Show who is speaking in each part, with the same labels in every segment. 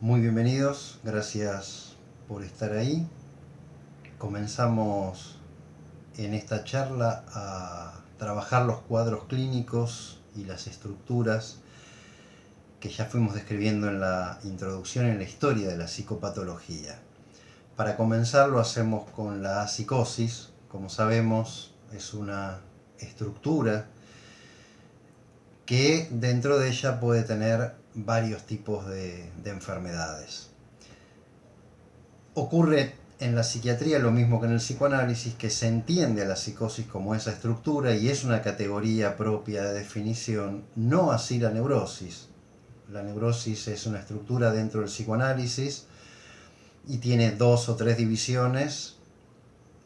Speaker 1: Muy bienvenidos, gracias por estar ahí. Comenzamos en esta charla a trabajar los cuadros clínicos y las estructuras que ya fuimos describiendo en la introducción en la historia de la psicopatología. Para comenzar lo hacemos con la psicosis. Como sabemos, es una estructura que dentro de ella puede tener varios tipos de enfermedades. Ocurre en la psiquiatría lo mismo que en el psicoanálisis, que se entiende a la psicosis como esa estructura y es una categoría propia de definición, no así la neurosis. La neurosis es una estructura dentro del psicoanálisis y tiene 2 o 3 divisiones.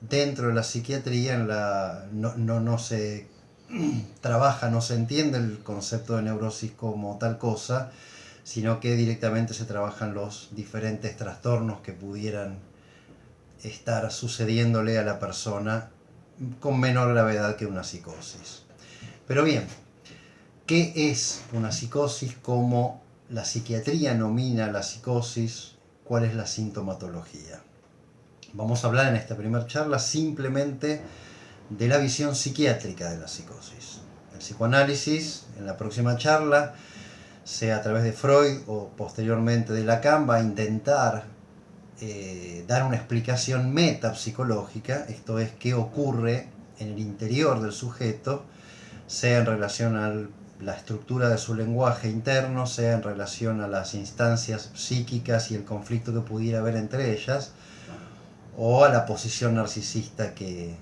Speaker 1: Dentro de la psiquiatría no se trabaja, no se entiende el concepto de neurosis como tal cosa, sino que directamente se trabajan los diferentes trastornos que pudieran estar sucediéndole a la persona con menor gravedad que una psicosis. Pero bien, ¿qué es una psicosis? ¿Cómo la psiquiatría nomina la psicosis? ¿Cuál es la sintomatología? Vamos a hablar en esta primera charla simplemente de la visión psiquiátrica de la psicosis. El psicoanálisis, en la próxima charla, sea a través de Freud o posteriormente de Lacan, va a intentar dar una explicación metapsicológica, esto es, qué ocurre en el interior del sujeto, sea en relación a la estructura de su lenguaje interno, sea en relación a las instancias psíquicas y el conflicto que pudiera haber entre ellas, o a la posición narcisista que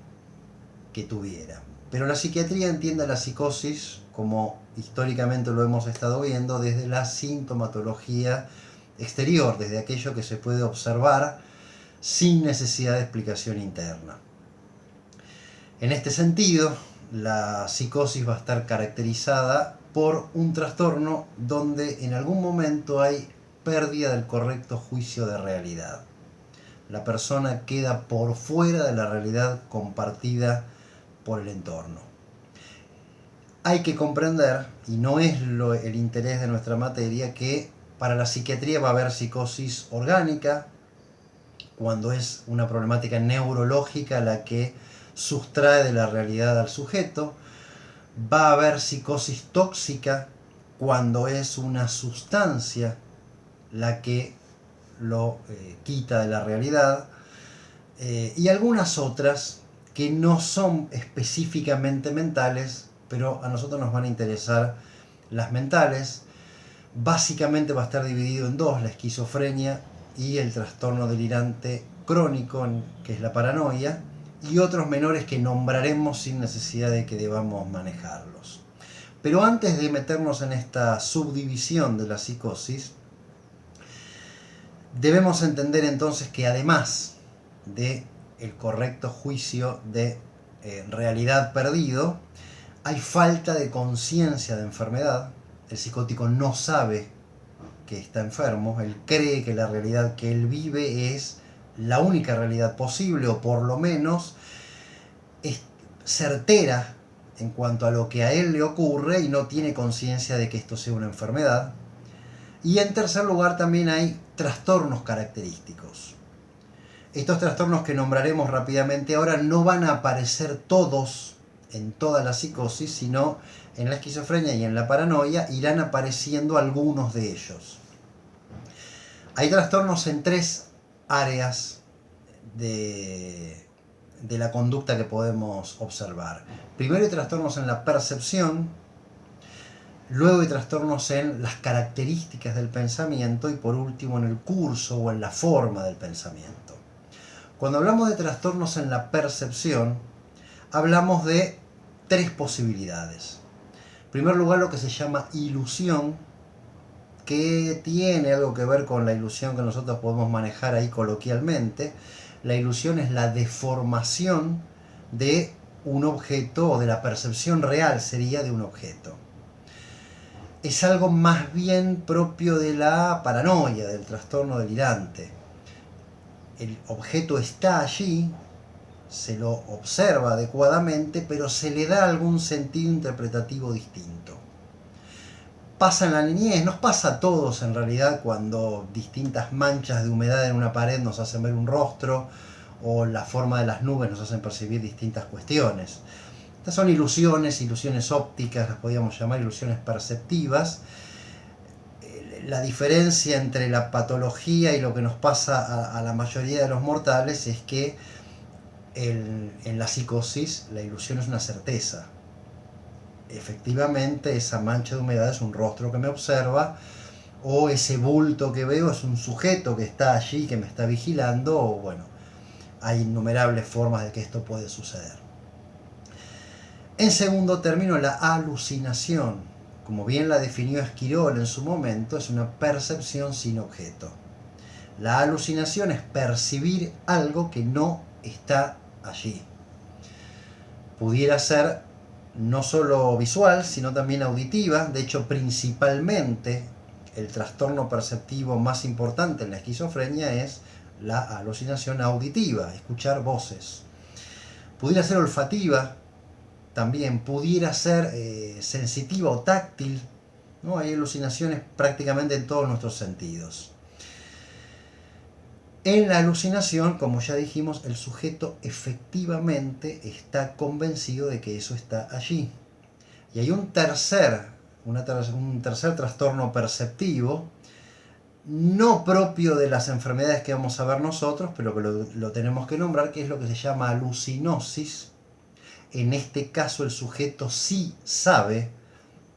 Speaker 1: tuviera. Pero la psiquiatría entiende a la psicosis, como históricamente lo hemos estado viendo, desde la sintomatología exterior, desde aquello que se puede observar sin necesidad de explicación interna. En este sentido, la psicosis va a estar caracterizada por un trastorno donde en algún momento hay pérdida del correcto juicio de realidad. La persona queda por fuera de la realidad compartida por el entorno. Hay que comprender, y no es el interés de nuestra materia, que para la psiquiatría va a haber psicosis orgánica, cuando es una problemática neurológica la que sustrae de la realidad al sujeto. Va a haber psicosis tóxica, cuando es una sustancia la que lo quita de la realidad, y algunas otras que no son específicamente mentales, pero a nosotros nos van a interesar las mentales. Básicamente va a estar dividido en dos: la esquizofrenia y el trastorno delirante crónico, que es la paranoia, y otros menores que nombraremos sin necesidad de que debamos manejarlos. Pero antes de meternos en esta subdivisión de la psicosis, debemos entender entonces que además de el correcto juicio de realidad perdido, hay falta de conciencia de enfermedad. El psicótico no sabe que está enfermo, él cree que la realidad que él vive es la única realidad posible, o por lo menos es certera en cuanto a lo que a él le ocurre, y no tiene conciencia de que esto sea una enfermedad. Y en tercer lugar, también hay trastornos característicos. Estos trastornos que nombraremos rápidamente ahora no van a aparecer todos en toda la psicosis, sino en la esquizofrenia y en la paranoia irán apareciendo algunos de ellos. Hay trastornos en 3 áreas de la conducta que podemos observar. Primero hay trastornos en la percepción, luego hay trastornos en las características del pensamiento, y por último en el curso o en la forma del pensamiento. Cuando hablamos de trastornos en la percepción, hablamos de 3 posibilidades. En primer lugar, lo que se llama ilusión, que tiene algo que ver con la ilusión que nosotros podemos manejar ahí coloquialmente. La ilusión es la deformación de un objeto, o de la percepción real sería de un objeto. Es algo más bien propio de la paranoia, del trastorno delirante. El objeto está allí, se lo observa adecuadamente, pero se le da algún sentido interpretativo distinto. pasa en la niñez, nos pasa a todos en realidad cuando distintas manchas de humedad en una pared nos hacen ver un rostro o la forma de las nubes nos hacen percibir distintas cuestiones. Estas son ilusiones ópticas, las podríamos llamar ilusiones perceptivas. La diferencia entre la patología y lo que nos pasa a la mayoría de los mortales es que en la psicosis la ilusión es una certeza. Efectivamente, esa mancha de humedad es un rostro que me observa, o ese bulto que veo es un sujeto que está allí, que me está vigilando, o bueno, hay innumerables formas de que esto puede suceder. En segundo término, la alucinación, como bien la definió Esquirol en su momento, es una percepción sin objeto. La alucinación es percibir algo que no está allí. Pudiera ser no solo visual, sino también auditiva. De hecho, principalmente el trastorno perceptivo más importante en la esquizofrenia es la alucinación auditiva, escuchar voces. Pudiera ser olfativa, también pudiera ser sensitiva o táctil, ¿no? Hay alucinaciones prácticamente en todos nuestros sentidos. En la alucinación, como ya dijimos, el sujeto efectivamente está convencido de que eso está allí. Y hay un tercer trastorno perceptivo, no propio de las enfermedades que vamos a ver nosotros, pero que lo tenemos que nombrar, que es lo que se llama alucinosis. En este caso el sujeto sí sabe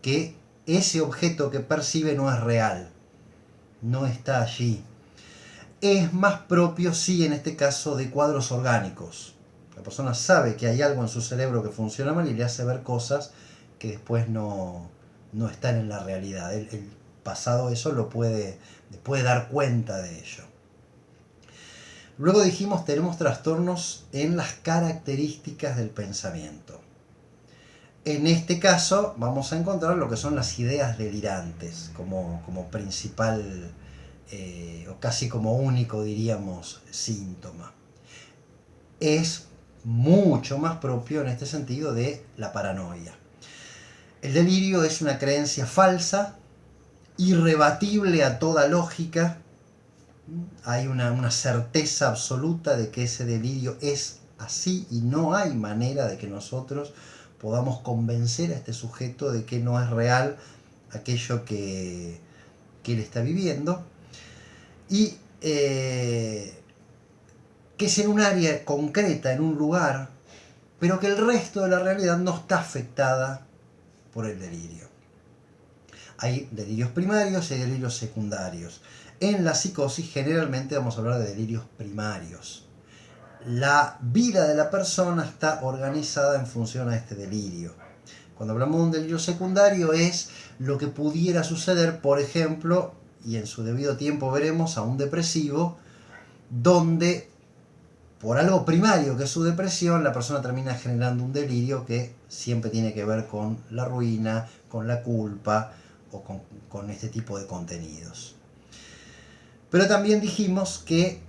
Speaker 1: que ese objeto que percibe no es real, no está allí. Es más propio, sí, en este caso, de cuadros orgánicos. La persona sabe que hay algo en su cerebro que funciona mal y le hace ver cosas que después no están en la realidad. El pasado eso le puede dar cuenta de ello. Luego dijimos, tenemos trastornos en las características del pensamiento. En este caso vamos a encontrar lo que son las ideas delirantes como principal o casi como único, diríamos, síntoma. Es mucho más propio en este sentido de la paranoia. El delirio es una creencia falsa, irrebatible a toda lógica. Hay una certeza absoluta de que ese delirio es así y no hay manera de que nosotros podamos convencer a este sujeto de que no es real aquello que él está viviendo. Y que es en un área concreta, en un lugar, pero que el resto de la realidad no está afectada por el delirio. Hay delirios primarios y delirios secundarios. En la psicosis generalmente vamos a hablar de delirios primarios. La vida de la persona está organizada en función a este delirio. Cuando hablamos de un delirio secundario es lo que pudiera suceder, por ejemplo, y en su debido tiempo veremos, a un depresivo, donde por algo primario que es su depresión, la persona termina generando un delirio que siempre tiene que ver con la ruina, con la culpa o con este tipo de contenidos. Pero también dijimos que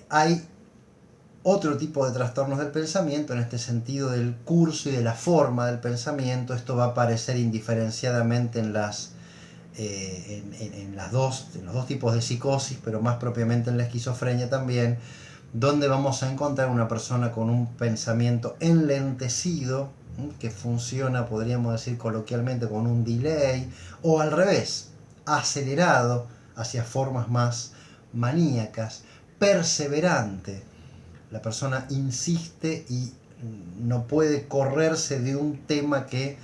Speaker 1: hay otro tipo de trastornos del pensamiento, en este sentido del curso y de la forma del pensamiento. Esto va a aparecer indiferenciadamente en los dos tipos de psicosis, pero más propiamente en la esquizofrenia también, donde vamos a encontrar una persona con un pensamiento enlentecido, que funciona, podríamos decir coloquialmente, con un delay, o al revés, acelerado hacia formas más maníacas, perseverante. La persona insiste y no puede correrse de un tema que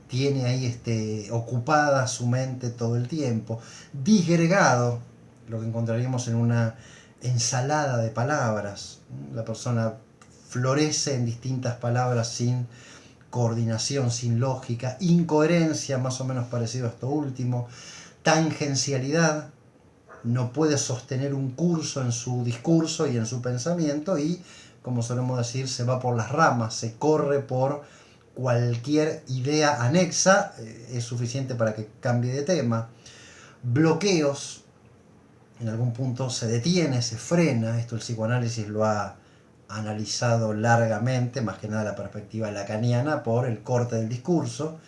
Speaker 1: tiene ahí ocupada su mente todo el tiempo. Disgregado, lo que encontraríamos en una ensalada de palabras. La persona florece en distintas palabras sin coordinación, sin lógica, incoherencia, más o menos parecido a esto último, tangencialidad, no puede sostener un curso en su discurso y en su pensamiento y, como solemos decir, se va por las ramas, se corre por cualquier idea anexa, es suficiente para que cambie de tema. Bloqueos, en algún punto se detiene, se frena. Esto el psicoanálisis lo ha analizado largamente, más que nada la perspectiva lacaniana, por el corte del discurso.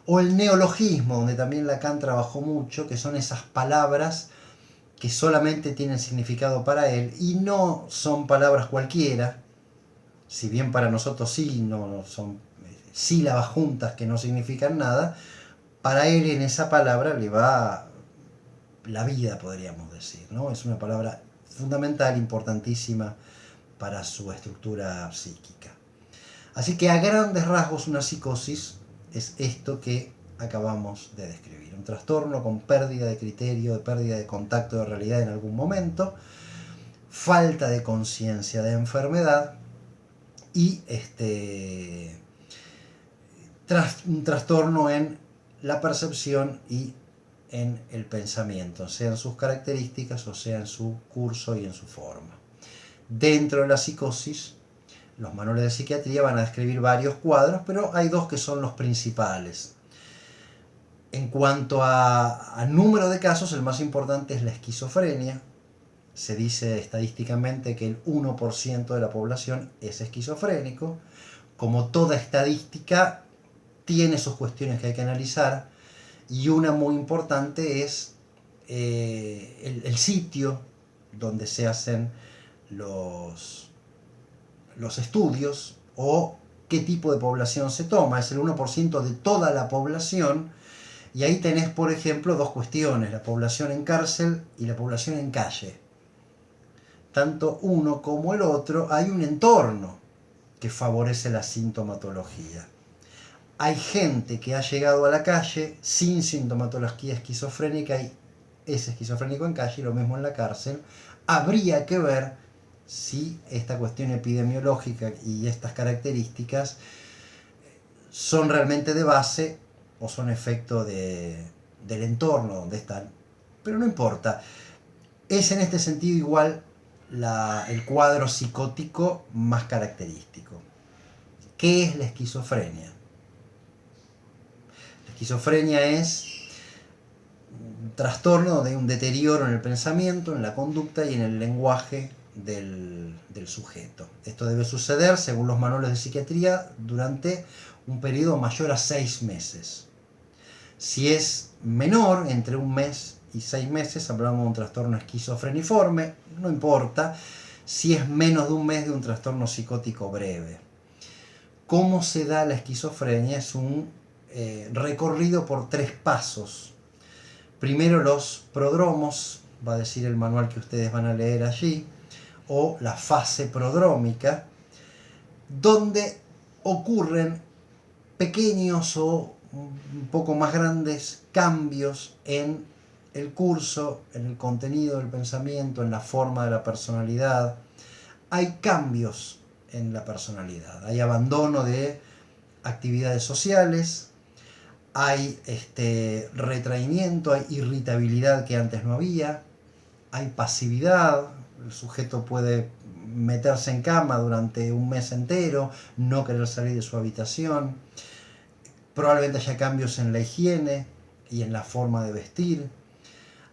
Speaker 1: O el neologismo, donde también Lacan trabajó mucho, que son esas palabras que solamente tienen significado para él y no son palabras cualquiera, si bien para nosotros sí, no son sílabas juntas que no significan nada, para él en esa palabra le va la vida, podríamos decir, ¿no? Es una palabra fundamental, importantísima para su estructura psíquica. Así que a grandes rasgos una psicosis es esto que acabamos de describir. Un trastorno con pérdida de criterio, de pérdida de contacto de realidad en algún momento, falta de conciencia de enfermedad y un trastorno en la percepción y en el pensamiento, sea en sus características o sea en su curso y en su forma. Dentro de la psicosis, los manuales de psiquiatría van a describir varios cuadros, pero hay dos que son los principales. En cuanto a número de casos, el más importante es la esquizofrenia. Se dice estadísticamente que el 1% de la población es esquizofrénico. Como toda estadística, tiene sus cuestiones que hay que analizar, y una muy importante es el sitio donde se hacen los estudios o qué tipo de población se toma. Es el 1% de toda la población, y ahí tenés, por ejemplo, dos cuestiones: la población en cárcel y la población en calle. Tanto uno como el otro, hay un entorno que favorece la sintomatología. Hay gente que ha llegado a la calle sin sintomatología esquizofrénica y es esquizofrénico en calle, y lo mismo en la cárcel. Habría que ver si esta cuestión epidemiológica y estas características son realmente de base o son efecto del entorno donde están. Pero no importa. Es en este sentido igual el cuadro psicótico más característico. ¿Qué es la esquizofrenia? La esquizofrenia es un trastorno donde hay un deterioro en el pensamiento, en la conducta y en el lenguaje del sujeto. Esto debe suceder, según los manuales de psiquiatría, durante un periodo mayor a 6 meses. Si es menor, entre 1 mes y 6 meses, hablamos de un trastorno esquizofreniforme, no importa. Si es menos de 1 mes, de un trastorno psicótico breve. ¿Cómo se da la esquizofrenia? Es un recorrido por 3 pasos. Primero los prodromos, va a decir el manual que ustedes van a leer allí, o la fase prodrómica, donde ocurren pequeños o un poco más grandes cambios en el curso, en el contenido del pensamiento, en la forma de la personalidad. Hay cambios en la personalidad, hay abandono de actividades sociales, hay retraimiento, hay irritabilidad que antes no había, hay pasividad, el sujeto puede meterse en cama durante 1 mes entero, no querer salir de su habitación. Probablemente haya cambios en la higiene y en la forma de vestir.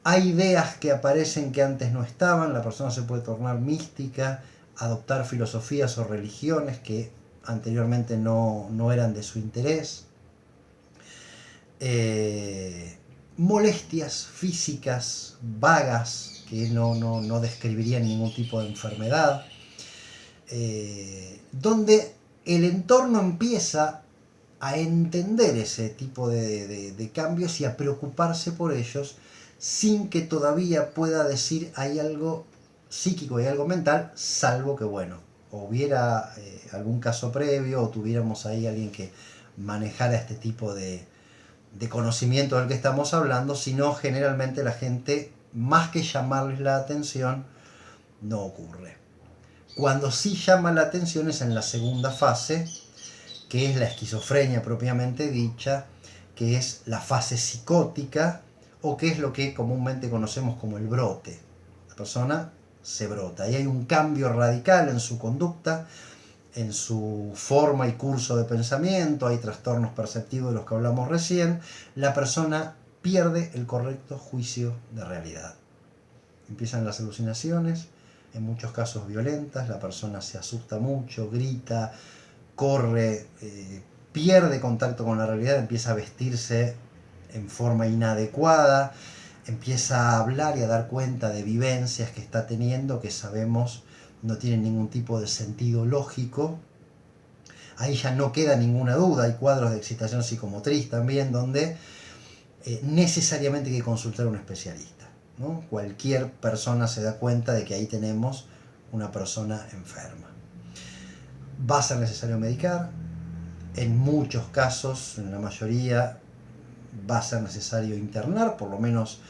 Speaker 1: Hay ideas que aparecen que antes no estaban, la persona se puede tornar mística, adoptar filosofías o religiones que anteriormente no eran de su interés. Molestias físicas vagas que no describirían ningún tipo de enfermedad, donde el entorno empieza a entender ese tipo de cambios y a preocuparse por ellos, sin que todavía pueda decir hay algo psíquico, hay algo mental, salvo que, bueno, hubiera algún caso previo o tuviéramos ahí alguien que manejara este tipo de conocimiento del que estamos hablando, sino generalmente la gente, más que llamarles la atención, no ocurre. Cuando sí llama la atención es en la segunda fase, que es la esquizofrenia propiamente dicha, que es la fase psicótica, o que es lo que comúnmente conocemos como el brote. La persona se brota, y hay un cambio radical en su conducta, en su forma y curso de pensamiento, hay trastornos perceptivos de los que hablamos recién, la persona pierde el correcto juicio de realidad. Empiezan las alucinaciones, en muchos casos violentas, la persona se asusta mucho, grita, corre, pierde contacto con la realidad, empieza a vestirse en forma inadecuada, empieza a hablar y a dar cuenta de vivencias que está teniendo que sabemos no tienen ningún tipo de sentido lógico. Ahí ya no queda ninguna duda, hay cuadros de excitación psicomotriz también donde necesariamente hay que consultar a un especialista, ¿no? Cualquier persona se da cuenta de que ahí tenemos una persona enferma. Va a ser necesario medicar, en muchos casos, en la mayoría, va a ser necesario internar, por lo menos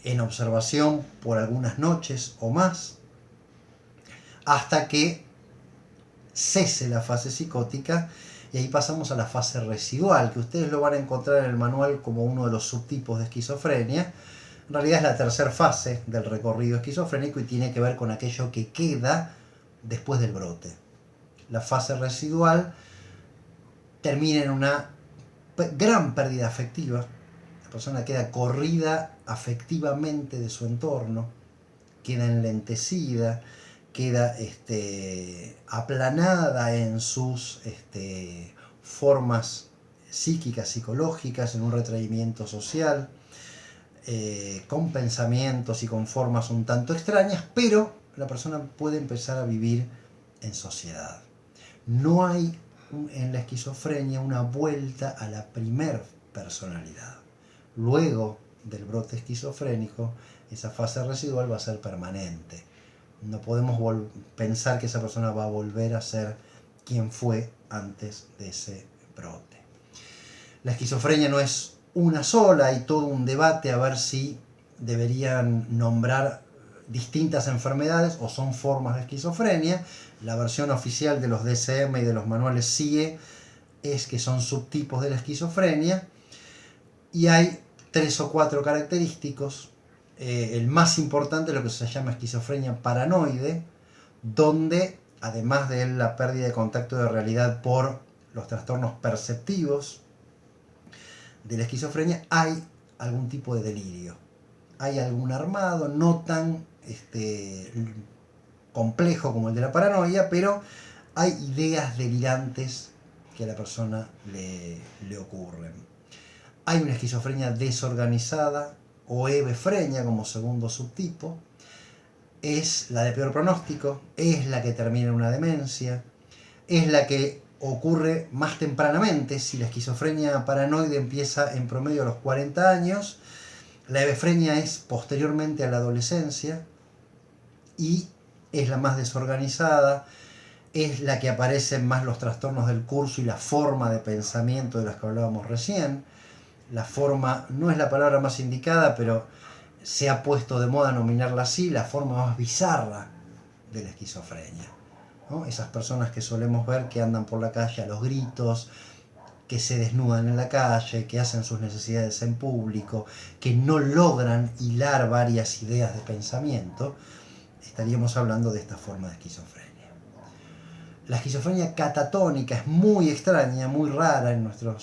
Speaker 1: en observación por algunas noches o más, hasta que cese la fase psicótica, y ahí pasamos a la fase residual, que ustedes lo van a encontrar en el manual como uno de los subtipos de esquizofrenia. En realidad es la tercera fase del recorrido esquizofrénico y tiene que ver con aquello que queda después del brote. La fase residual termina en una gran pérdida afectiva. La persona queda corrida afectivamente de su entorno, queda enlentecida, queda aplanada en sus formas psíquicas, psicológicas, en un retraimiento social, con pensamientos y con formas un tanto extrañas, pero la persona puede empezar a vivir en sociedad. No hay en la esquizofrenia una vuelta a la primer personalidad. Luego del brote esquizofrénico, esa fase residual va a ser permanente. No podemos pensar que esa persona va a volver a ser quien fue antes de ese brote. La esquizofrenia no es una sola, hay todo un debate a ver si deberían nombrar distintas enfermedades o son formas de esquizofrenia. La versión oficial de los DSM y de los manuales CIE es que son subtipos de la esquizofrenia, y hay 3 o 4 característicos. El más importante es lo que se llama esquizofrenia paranoide, donde además de la pérdida de contacto de realidad por los trastornos perceptivos de la esquizofrenia, hay algún tipo de delirio. Hay algún armado, no tan complejo como el de la paranoia, pero hay ideas delirantes que a la persona le ocurren. Hay una esquizofrenia desorganizada o hebefrenia como segundo subtipo. Es la de peor pronóstico, es la que termina en una demencia, es la que ocurre más tempranamente. Si la esquizofrenia paranoide empieza en promedio a los 40 años, la hebefrenia es posteriormente a la adolescencia y es la más desorganizada, es la que aparecen más los trastornos del curso y la forma de pensamiento de las que hablábamos recién. La forma no es la palabra más indicada, pero se ha puesto de moda nominarla así, la forma más bizarra de la esquizofrenia, ¿no? Esas personas que solemos ver que andan por la calle a los gritos, que se desnudan en la calle, que hacen sus necesidades en público, que no logran hilar varias ideas de pensamiento, estaríamos hablando de esta forma de esquizofrenia. La esquizofrenia catatónica es muy extraña, muy rara en nuestro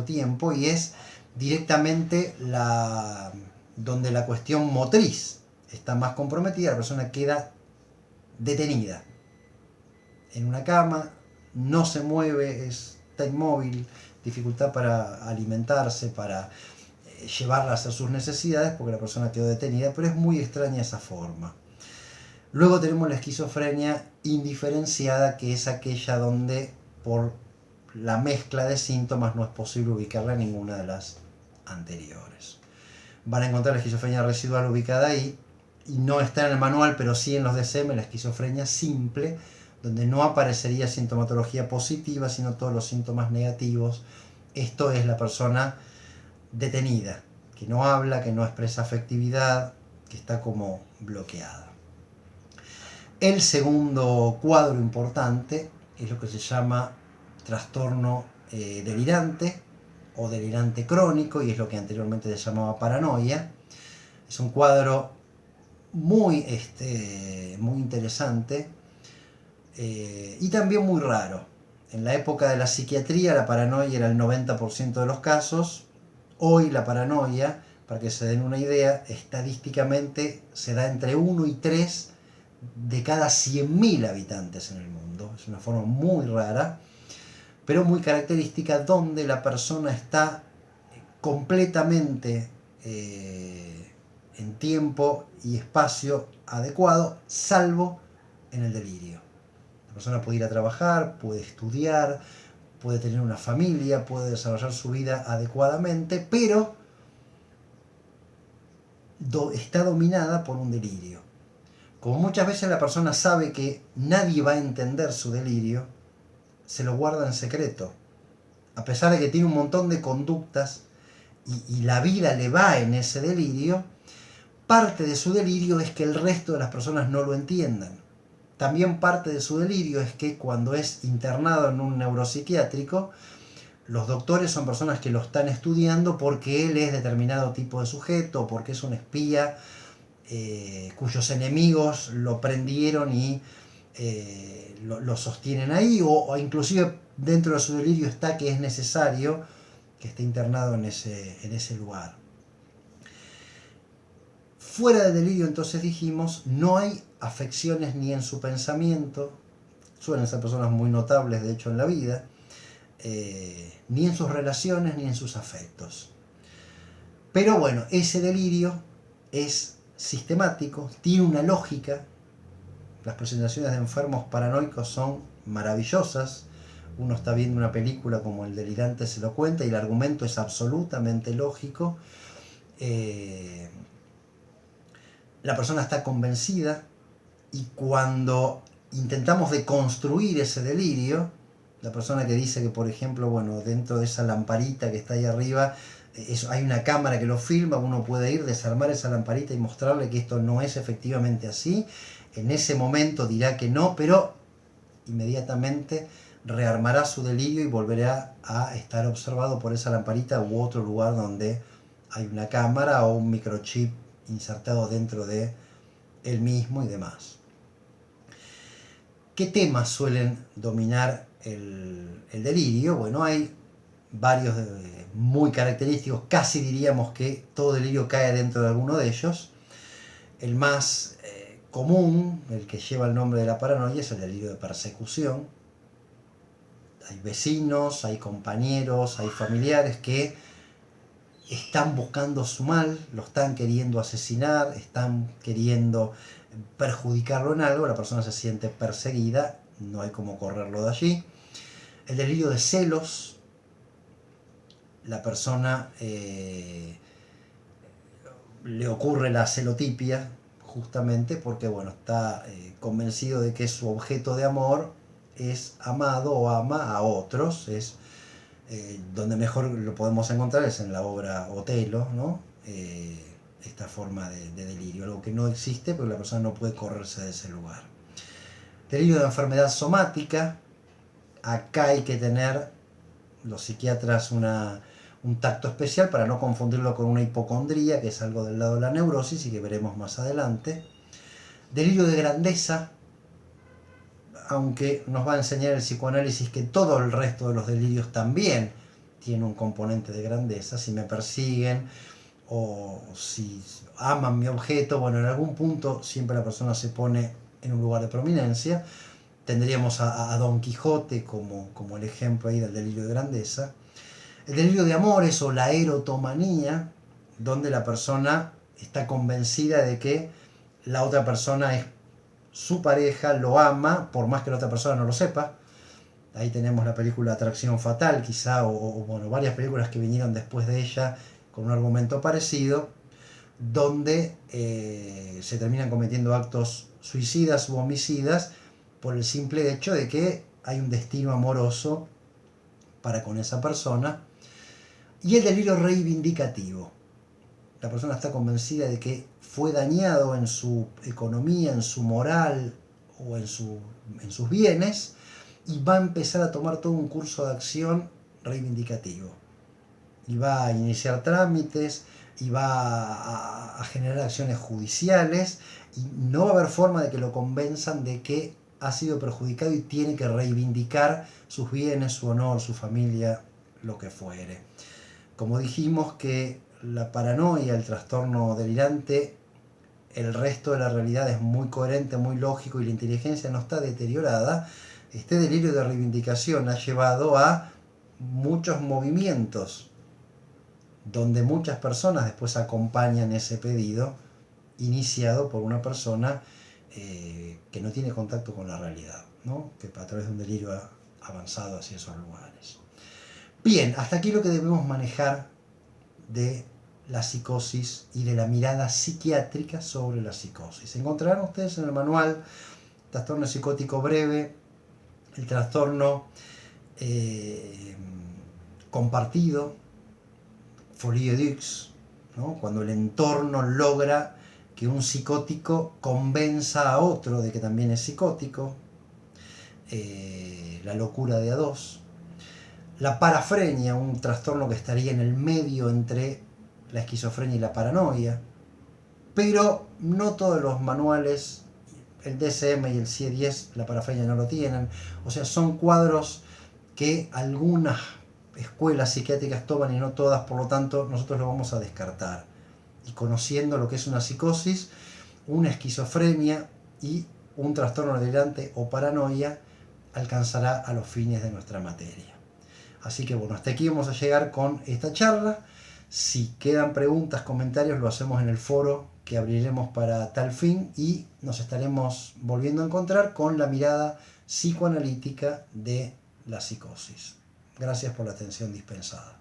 Speaker 1: tiempo, y es directamente donde la cuestión motriz está más comprometida. La persona queda detenida en una cama, no se mueve, está inmóvil, dificultad para alimentarse, para llevarla a hacer sus necesidades, porque la persona quedó detenida, pero es muy extraña esa forma. Luego tenemos la esquizofrenia indiferenciada, que es aquella donde por la mezcla de síntomas no es posible ubicarla en ninguna de las anteriores. Van a encontrar la esquizofrenia residual ubicada ahí, y no está en el manual, pero sí en los DSM, la esquizofrenia simple, donde no aparecería sintomatología positiva, sino todos los síntomas negativos. Esto es la persona detenida, que no habla, que no expresa afectividad, que está como bloqueada. El segundo cuadro importante es lo que se llama trastorno delirante o delirante crónico, y es lo que anteriormente se llamaba paranoia. Es un cuadro muy interesante y también muy raro. En la época de la psiquiatría la paranoia era el 90% de los casos. Hoy la paranoia, para que se den una idea, estadísticamente se da entre 1 y 3 de cada 100.000 habitantes en el mundo. Es una forma muy rara. pero muy característica, donde la persona está completamente en tiempo y espacio adecuado, salvo en el delirio. La persona puede ir a trabajar, puede estudiar, puede tener una familia, puede desarrollar su vida adecuadamente, pero está dominada por un delirio. Como muchas veces la persona sabe que nadie va a entender su delirio, se lo guarda en secreto. A pesar de que tiene un montón de conductas y la vida le va en ese delirio, parte de su delirio es que el resto de las personas no lo entiendan. También parte de su delirio es que cuando es internado en un neuropsiquiátrico, los doctores son personas que lo están estudiando porque él es determinado tipo de sujeto, porque es un espía cuyos enemigos lo prendieron y lo sostienen ahí, o inclusive dentro de su delirio está que es necesario que esté internado en ese lugar. Fuera del delirio, entonces dijimos, no hay afecciones ni en su pensamiento, suelen ser personas muy notables de hecho en la vida, ni en sus relaciones ni en sus afectos. Pero bueno, ese delirio es sistemático, tiene una lógica. Las presentaciones de enfermos paranoicos son maravillosas. Uno está viendo una película como El delirante se lo cuenta y el argumento es absolutamente lógico. La persona está convencida y cuando intentamos deconstruir ese delirio, la persona que dice que, por ejemplo, bueno, dentro de esa lamparita que está ahí arriba, hay una cámara que lo filma, uno puede ir, desarmar esa lamparita y mostrarle que esto no es efectivamente así. En ese momento dirá que no, pero inmediatamente rearmará su delirio y volverá a estar observado por esa lamparita u otro lugar donde hay una cámara o un microchip insertado dentro de él mismo y demás. ¿Qué temas suelen dominar el delirio? Bueno, hay varios muy característicos, casi diríamos que todo delirio cae dentro de alguno de ellos. El más común, el que lleva el nombre de la paranoia, es el delirio de persecución. Hay vecinos, hay compañeros, hay familiares que están buscando su mal, lo están queriendo asesinar, están queriendo perjudicarlo en algo, la persona se siente perseguida, no hay cómo correrlo de allí. El delirio de celos, la persona le ocurre la celotipia justamente porque bueno, está convencido de que su objeto de amor es amado o ama a otros. Es donde mejor lo podemos encontrar es en la obra Otelo, ¿no? Esta forma de delirio, algo que no existe pero la persona no puede correrse de ese lugar. Delirio de enfermedad somática, acá hay que tener los psiquiatras un tacto especial para no confundirlo con una hipocondría, que es algo del lado de la neurosis y que veremos más adelante. Delirio de grandeza, aunque nos va a enseñar el psicoanálisis que todo el resto de los delirios también tiene un componente de grandeza. Si me persiguen o si aman mi objeto, bueno, en algún punto siempre la persona se pone en un lugar de prominencia. Tendríamos a Don Quijote como el ejemplo ahí del delirio de grandeza. El delirio de amores o la erotomanía, donde la persona está convencida de que la otra persona es su pareja, lo ama, por más que la otra persona no lo sepa. Ahí tenemos la película Atracción Fatal, quizá, o bueno, varias películas que vinieron después de ella con un argumento parecido, donde se terminan cometiendo actos suicidas u homicidas por el simple hecho de que hay un destino amoroso para con esa persona. Y el delirio reivindicativo. La persona está convencida de que fue dañado en su economía, en su moral o en sus bienes y va a empezar a tomar todo un curso de acción reivindicativo. Y va a iniciar trámites y va a generar acciones judiciales y no va a haber forma de que lo convenzan de que ha sido perjudicado y tiene que reivindicar sus bienes, su honor, su familia, lo que fuere. Como dijimos que la paranoia, el trastorno delirante, el resto de la realidad es muy coherente, muy lógico y la inteligencia no está deteriorada, Este delirio de reivindicación ha llevado a muchos movimientos donde muchas personas después acompañan ese pedido iniciado por una persona que no tiene contacto con la realidad, ¿no? Que a través de un delirio ha avanzado hacia esos lugares. Bien, hasta aquí lo que debemos manejar de la psicosis y de la mirada psiquiátrica sobre la psicosis. Encontrarán ustedes en el manual trastorno psicótico breve, el trastorno compartido, folie deux, ¿no? Cuando el entorno logra que un psicótico convenza a otro de que también es psicótico, la locura de a dos, la parafrenia, un trastorno que estaría en el medio entre la esquizofrenia y la paranoia, pero no todos los manuales, el DSM y el CIE-10, la parafrenia no lo tienen, o sea, son cuadros que algunas escuelas psiquiátricas toman y no todas, por lo tanto nosotros lo vamos a descartar. Y conociendo lo que es una psicosis, una esquizofrenia y un trastorno delirante o paranoia, alcanzará a los fines de nuestra materia. Así que bueno, hasta aquí vamos a llegar con esta charla. Si quedan preguntas, comentarios, lo hacemos en el foro que abriremos para tal fin y nos estaremos volviendo a encontrar con la mirada psicoanalítica de la psicosis. Gracias por la atención dispensada.